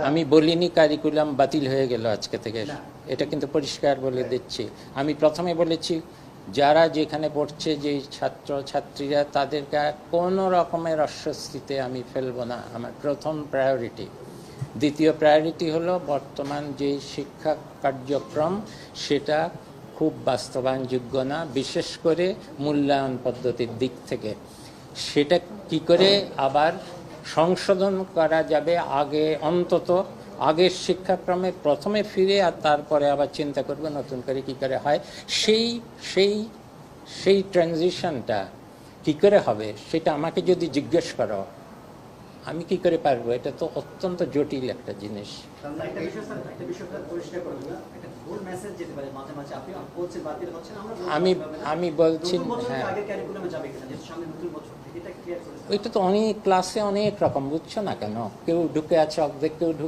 আমি বলিনি কারিকুলাম বাতিল হয়ে গেল আজকে থেকে, এটা কিন্তু পরিষ্কার বলে দিচ্ছি। আমি প্রথমে বলেছি যারা যেখানে পড়ছে, যে ছাত্র ছাত্রীরা, তাদেরকে কোনো রকমের অস্বস্তিতে আমি ফেলবো না, আমার প্রথম প্রায়োরিটি। দ্বিতীয় প্রায়োরিটি হলো বর্তমান যে শিক্ষা কার্যক্রম সেটা খুব বাস্তবায়নযোগ্য না, বিশেষ করে মূল্যায়ন পদ্ধতির দিক থেকে। সেটা কি করে আবার সংশোধন করা যাবে, আগে অন্তত আগের শিক্ষাক্রমে প্রথমে ফিরে আর তারপরে আবার চিন্তা করবে নতুন করে কী করে হয়। সেই সেই সেই ট্রানজিশনটা কী করে হবে সেটা আমাকে যদি জিজ্ঞেস করো, আমি কি করে পারবো? এটা তো অত্যন্ত জটিল একটা জিনিস। আমি বলছি, হ্যাঁ, ওইটা তো অনেক ক্লাসে অনেক রকম, বুঝছো না কেন? কেউ ঢুকে আছে অর্ধেক, কেউ